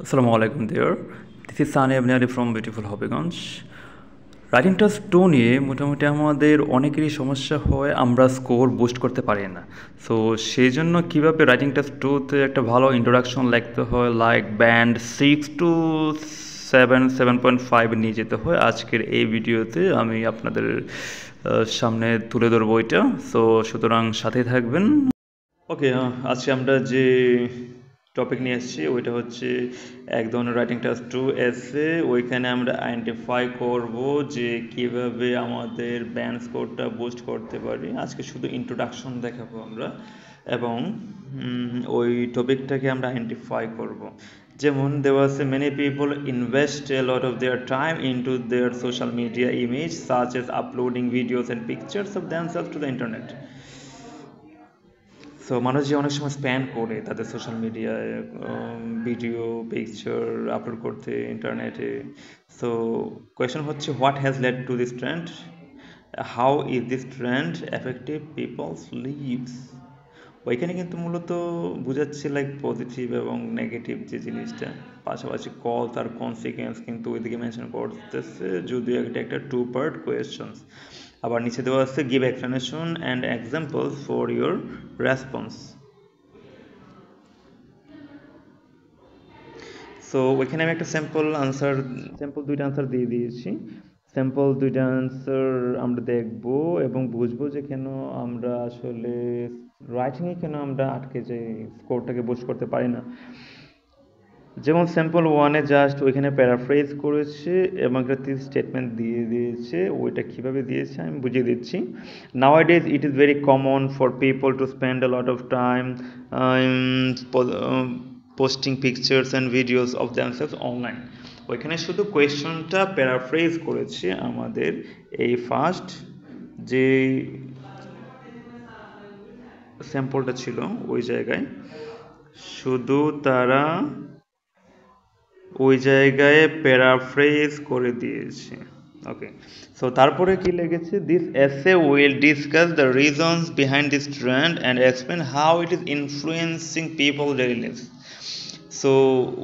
Assalamu alaikum there. This is Sani Abnali from Beautiful Hobbyganj. Writing task 2 নিয়ে মোটামুটি আমাদের অনেকেরই সমস্যা হয়, আমরা স্কোর বুস্ট করতে পারি না। সো সেই জন্য কীভাবে রাইটিং টাস্ক 2-তে একটা ভালো ইন্ট্রোডাকশন লিখতে হয়, লাইক ব্যান্ড 6 to 7.5 নিয়ে যেতে হয়, আজকের এই ভিডিওতে আমি আপনাদের সামনে তুলে ধরবো এটা। সো সুতরাং সাথেই থাকবেন। ওকে, আজকে আমরা যে টপিক নিয়ে এসেছি ওইটা হচ্ছে এক ধরনের রাইটিং টাস্ক 2 এসে। ওইখানে আমরা আইডেন্টিফাই করব যে কিভাবে আমাদের ব্যান্ড স্কোরটা বুস্ট করতে পারি। আজকে শুধু ইন্ট্রোডাকশন দেখাবো আমরা, এবং ওই টপিকটাকে আমরা আইডেন্টিফাই করব। যেমন দেওয়া আছে, many people invest a lot of their time into their social media image such as uploading videos and pictures of themselves to the internet. So মানুষ যে অনেক সময় স্প্যান্ড করে তাদের সোশ্যাল মিডিয়ায় ভিডিও পিকচার আপলোড করতে ইন্টারনেটে। সো কোয়েশ্চেন হচ্ছে, what has led to this trend, how is this trend effective people's lives. ওইখানে কিন্তু মূলত বোঝাচ্ছে লাইক পজিটিভ এবং নেগেটিভ যে জিনিসটা, পাশাপাশি কজ আর কনসিকুয়েন্স কিন্তু ওইদিকে মেনশন করতেছে, যদিও এটা একটা 2 part কোয়েশ্চেন্স। আবার নিচে দেওয়া আছে, give explanation and example for your response. So ওইখানে আমি একটা স্যাম্পল দুইটা আনসার দিয়ে দিয়েছি। স্যাম্পল দুইটা আনসার আমরা দেখব এবং বুঝবো যে কেন আমরা আসলে রাইটিংয়ে কেন আমরা আটকে যাই, স্কোরটাকে বুস্ট করতে পারি না। যেমন স্যাম্পল 1-এ জাস্ট ওইখানে প্যারাফ্রেজ করেছে এবং একটা স্টেটমেন্ট দিয়ে দিয়েছে। ওইটা কীভাবে দিয়েছে আমি বুঝিয়ে দিচ্ছি। নাওয়াডেজ it is very common for people to spend a lot of time posting pictures and videos of themselves online. ওইখানে শুধু কোয়েশ্চনটা প্যারাফ্রেজ করেছে আমাদের এই ফার্স্ট যে স্যাম্পলটা ছিল ওই জায়গায়, শুধু তারা ওই জায়গায় প্যারাফ্রেজ করে দিয়েছে। ওকে, সো তারপরে কি লেগেছে, দিস এসে will discuss the reasons behind this trend and explain how it is influencing people daily life. So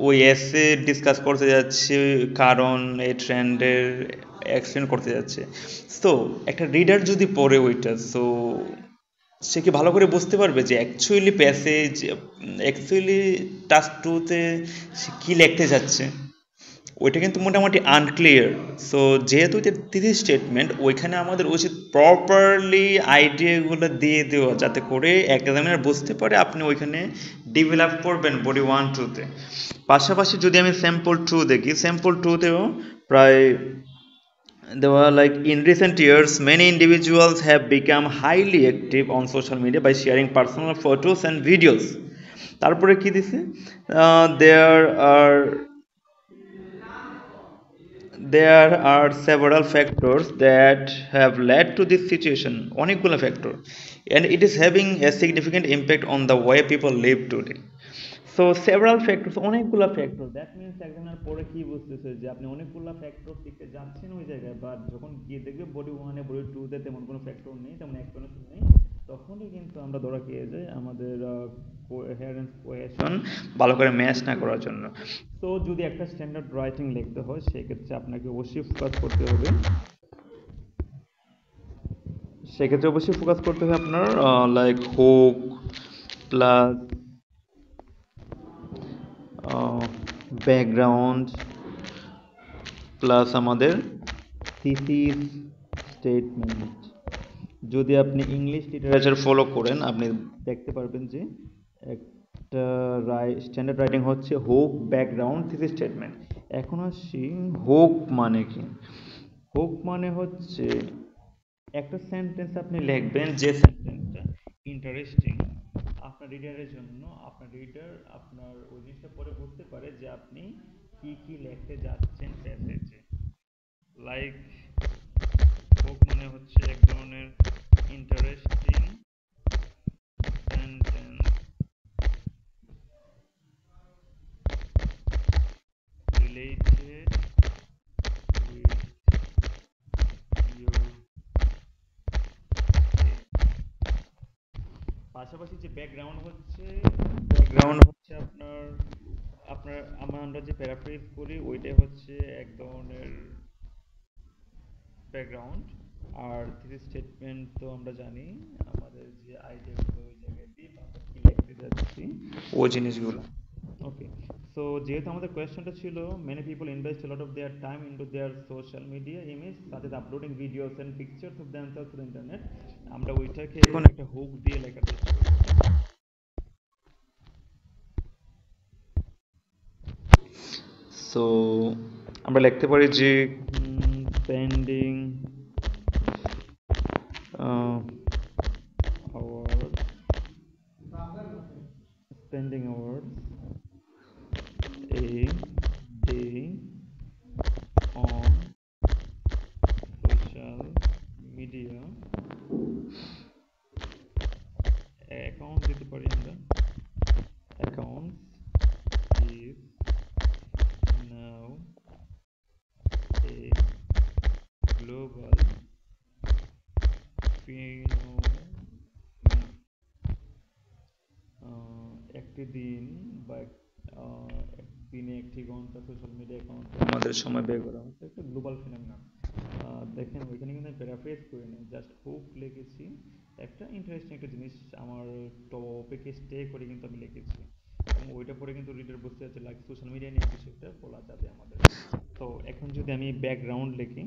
ওই এসে ডিসকাস করতে যাচ্ছে কারণ এই ট্রেন্ডের এক্সপ্লেন করতে যাচ্ছে। সো একটা রিডার যদি পড়ে ওইটা, সো সে কি ভালো করে বুঝতে পারবে যে অ্যাকচুয়ালি টাস্ক 2-তে সে কী লিখতে যাচ্ছে। ওইটা কিন্তু মোটামুটি আনক্লিয়ার। সো যেহেতু এটা 30 স্টেটমেন্ট, ওইখানে আমাদের উচিত প্রপারলি আইডিয়াগুলো দিয়ে দেওয়া, যাতে করে এক্সামিনার বুঝতে পারে আপনি ওইখানে ডেভেলপ করবেন বডি 1-2-তে। পাশাপাশি যদি আমি স্যাম্পল 2 দেখি, স্যাম্পল 2-তেও প্রায় দেওয়া like, in recent years many individuals have become highly active on social media by sharing personal photos and videos. তারপরে কি দিছে, there are there are several factors that have led to this situation, অনেকগুলো factor, and it is having a significant impact on the way people live today. So several factors, অনেকগুলো factor, that means একজনের পরে কি বুঝতেছে যে আপনি অনেকগুলো factor থেকে যাচ্ছেন ওই জায়গায়, বাট যখন গিয়ে দেখবে বডি 1-এ বডি 2-তে তেমন কোনো ফ্যাক্টর নেই, তেমন এক্সপ্লেনেশন নেই, তখনই কিন্তু আমরা ধরা খেয়ে যাই আমাদের কোহেরেন্স কোয়েশন ভালো করে ম্যাচ না করার জন্য। তো যদি একটা স্ট্যান্ডার্ড রাইটিং লিখতে হয়, সেক্ষেত্রে আপনাকে অবশ্যই ফোকাস করতে হবে আপনার like hook plus background plus আমাদের থিসিস স্টেটমেন্ট। যদি আপনি ইংলিশ লিটারেচার ফলো করেন, আপনি দেখতে পারবেন যে একটা স্ট্যান্ডার্ড রাইটিং হচ্ছে হুক, ব্যাকগ্রাউন্ড, থিসিস স্টেটমেন্ট। এখন আসি হুক মানে কি। হুক মানে হচ্ছে একটা সেন্টেন্স আপনি লিখবেন, যে সেন্টেন্সটা ইন্টারেস্টিং আপনার রিডারের জন্য, আপনার রিডার আপনার ওই জিনিসটা পরে বুঝতে পারে যে আপনি কি কি লিখতে যাচ্ছেন প্যাসেজে। লাইক হুক মানে হচ্ছে এক ধরনের interesting sentence related with your. পাশাপাশি যে ব্যাকগ্রাউন্ড হচ্ছে আপনার আমরা যে প্যারাফ্রেজ করি ওইটাই হচ্ছে এক ধরনের ব্যাকগ্রাউন্ড। আর থিসিস স্টেটমেন্ট তো আমরা জানি আমাদের যে আইডিয়াগুলো ওই জায়গায় দিই বা আমরা কি লিখতে যাচ্ছি ওই জিনিসগুলো। ওকে, সো যেহেতু আমাদের কোয়েশ্চেনটা ছিল many people invest lot of their time into their social media image such as uploading videos and pictures of themselves to internet, আমরা ওইটাকে এখন একটা হুক দিয়ে লেখার চেষ্টা করব। সো আমরা লিখতে পারি যে spending hours spending hours a day on social media accounts দিতে পারি আমরা accounts is now a global phenomenon। একটি দিন বা দিনে একটি ঘন্টা সোশ্যাল মিডিয়া অ্যাকাউন্টে আমাদের সময় ব্যয় করা হচ্ছে একটা গ্লোবাল ফিনোমেনন। দেখেন ওইখানে কিন্তু আমি প্যারাফ্রেজ করি না, জাস্ট হুক লিখেছি, একটা ইন্টারেস্টিং একটা জিনিস আমার টপিকে স্টে করে কিন্তু আমি লিখেছি এবং ওইটা পরে কিন্তু রিডার বুঝতে যাচ্ছে লাইক সোশ্যাল মিডিয়া নিয়ে কিছু একটা বলা যাবে আমাদের। তো এখন যদি আমি ব্যাকগ্রাউন্ড লিখি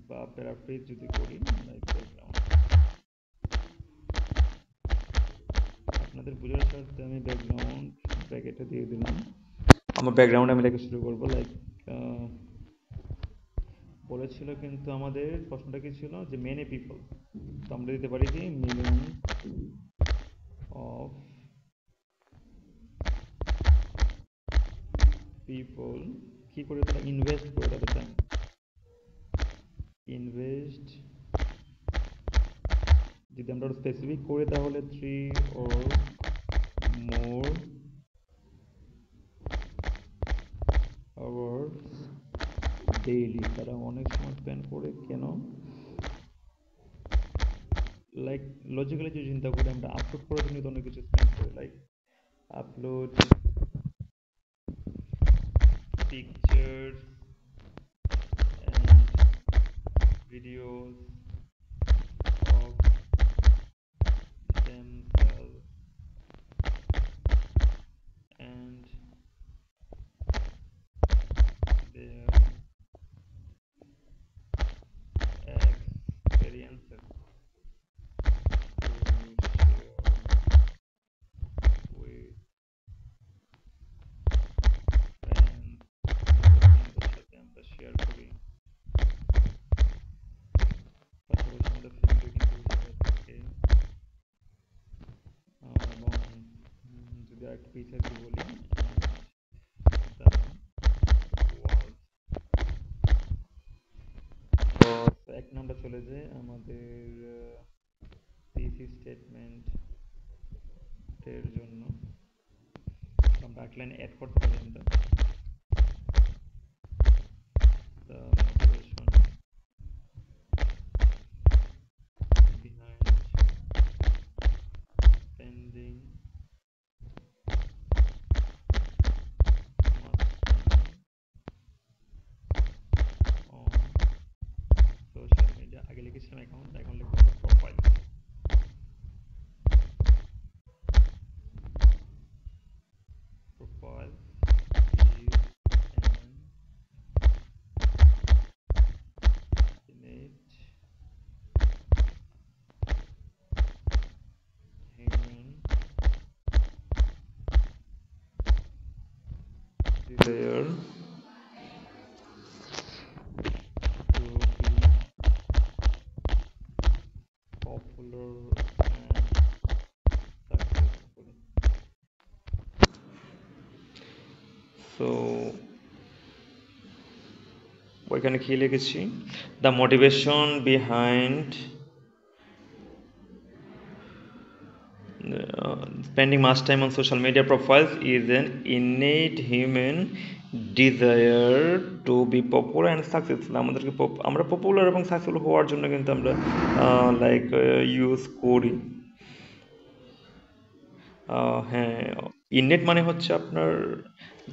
বা প্যারাফ্রেজ যদি করি লাইক ব্যাকগ্রাউন্ড, আপনাদের বোঝার স্বার্থে আমি ব্যাকগ্রাউন্ড ব্র্যাকেটে দিয়ে দিলাম। আমার ব্যাকগ্রাউন্ড আমি লেখা শুরু করবো লাইক বলেছিল কিন্তু আমাদের প্রশ্নটা কি ছিল যে মেনি পিপল, তো আমরা দিতে পারি কি মিলিয়ন অফ পিপল কি করে তারা ইনভেস্ট করে তাদের টাইম, ইনভেস্ট যদি আমরা স্পেসিফিক করি তাহলে 3 or more hours ডেইলি, তারা অনেক সময় স্পেন্ড করে কেন, লাইক লজিক্যালি যদি চিন্তা করি আমরা আপলোড করার জন্য তো অনেক কিছু স্পেন্ড করি, like upload pictures and videos of themselves and their experiences to share with friends, আমাদের সাথে আমরা শেয়ার করি, পাশাপাশি আমাদের ফ্যামিলি কিন্তু ওই জায়গা থেকে এবং যদি আরেকটু পিছিয়ে দিয়ে বলি the world। তো এক নাম্বার চলে যায় আমাদের থিসিস স্টেটমেন্টের জন্য, আমরা এক লাইন অ্যাড করতে পারি আমরা the motivation behind spending much time on social media। আগে লিখেছিলাম অ্যাকাউন্ট, এখন লিখবো profile. Profile is an innate human desire to be popular and successful। So ওইখানে কি লিখেছি, the motivation behind spending much time on social media profiles is an innate human desire to be popular and successful। আমাদেরকে আমরা popular এবং successful হওয়ার জন্য কিন্তু আমরা লাইক ইউজ করি। হ্যাঁ, ইননেট মানে হচ্ছে আপনার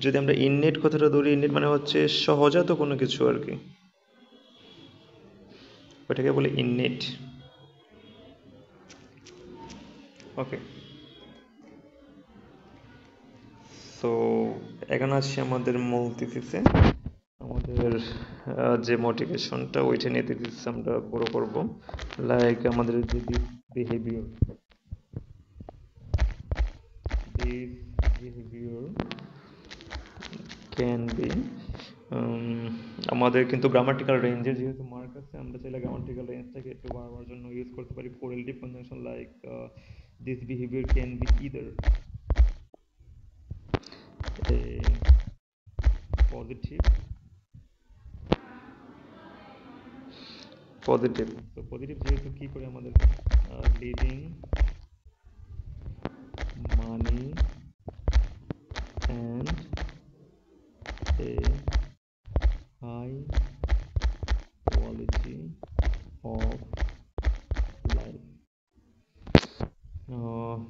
যদি আমরা ইননেট কথাটা ধরি, ইননেট মানে হচ্ছে সহজাত কোনো কিছু আর কি, ওটাকে বলে ইননেট। ওকে, তো এখন আসছি আমাদের মূল থিসিসে। আমাদের যে মোটিভেশনটা ওইটা নিয়ে থিসিস আমরা পুরো করব। লাইক আমাদের যে behaviour, this behaviour can B, আমাদের কিন্তু গ্রামাটিক্যাল রেঞ্জের যেহেতু মার্ক আছে, আমরা চাইলে গ্রামাটিক্যাল রেঞ্জটাকে একটু বাড়াবার জন্য ইউজ করতে পারি correlative conjunction, like this behaviour can be either a positive, positive. তো পজিটিভ যেহেতু কি করে আমাদের leading money and a high quality of life,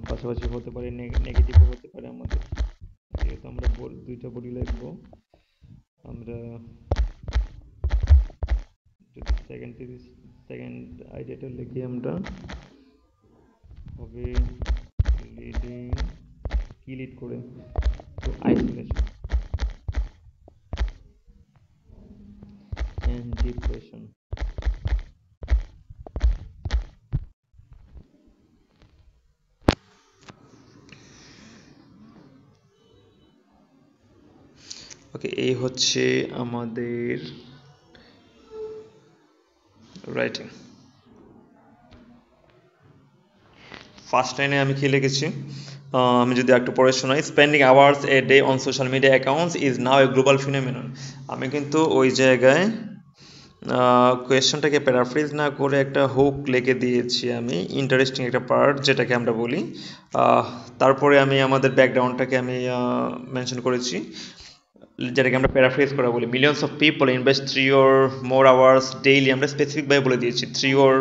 পাশাপাশি হতে পারে নেগেটিভও হতে পারে আমাদের। যেহেতু আমরা দুইটা বডি লিখবো, আমরা যদি সেকেন্ড আইডিয়াটা লিখি, আমরা হবে লিডিং, কি লিড করে, তো আইসোলেশন and depression. ওকে, এই হচ্ছে আমাদের রাইটিং। ফার্স্ট লাইনে আমি কি লিখেছি, আমি যদি একটু পড়ে শোনাই, spending hours a day on social media accounts is now A global phenomenon. আমি কিন্তু ওই জায়গায় কোয়েশ্চনটাকে প্যারাফ্রেজ না করে একটা হুক লিখে দিয়েছি আমি, ইন্টারেস্টিং একটা পার্ট যেটাকে আমরা বলি। তারপরে আমি আমাদের ব্যাকগ্রাউন্ডটাকে আমি মেনশন করেছি, যেটাকে আমরা প্যারাফ্রেজ করা বলি। Millions of people invest 3 or more hours daily, আমরা স্পেসিফিকভাবে বলে দিয়েছি 3 or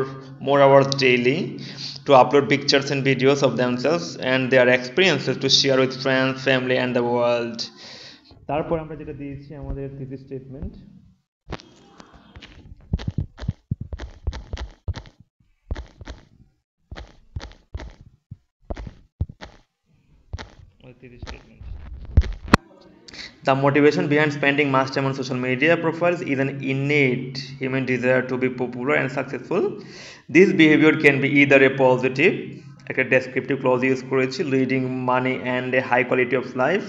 more hours daily to upload pictures and videos of themselves and their experiences to share with friends, family and the world. তারপর আমরা যেটা দিয়েছি আমাদের thesis statement, The motivation behind spending much time on social media profiles is an innate human desire to be popular and successful. This behavior can be either a positive, একটা descriptive clause use করেছি, leading money and a high quality of life,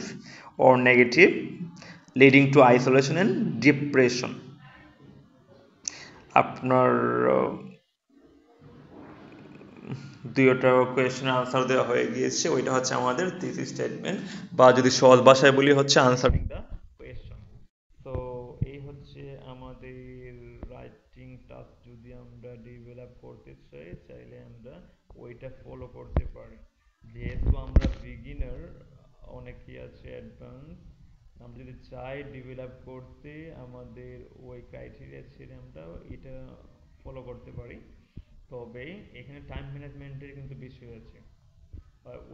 or negative, leading to isolation and depression. আপনার দুইটা কোয়েশ্চেনের answer দেওয়া হয়ে গিয়েছে, ওইটা হচ্ছে আমাদের থিসিস স্টেটমেন্ট, বা যদি সহজ ভাষায় বলি হচ্ছে আনসারিং দ্য কোয়েশ্চন। তো এই হচ্ছে আমাদের রাইটিং টাস্ক। যদি আমরা ডেভেলপ করতে চাই, চাইলে আমরা ওইটা ফলো করতে পারি। যেহেতু আমরা বিগিনার, অনেকেই আছে অ্যাডভান্স, আমরা যদি চাই ডেভেলপ করতে, আমাদের ওই ক্রাইটেরিয়া ছেড়ে আমরা এটা ফলো করতে পারি। তবে এখানে টাইম ম্যানেজমেন্টের কিন্তু বিষয় আছে।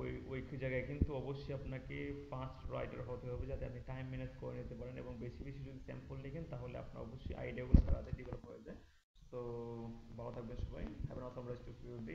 ওই ওই জায়গায় কিন্তু অবশ্যই আপনাকে ফাস্ট রাইটার হতে হবে, যাতে আপনি টাইম ম্যানেজ করে নিতে পারেন, এবং বেশি বেশি যদি স্যাম্পল লিখেন তাহলে আপনার অবশ্যই আইডিয়াগুলো তাড়াতাড়ি ডেভেলপ হয়ে যায়। তো ভালো থাকবেন সবাই, have an awesome rest of your day.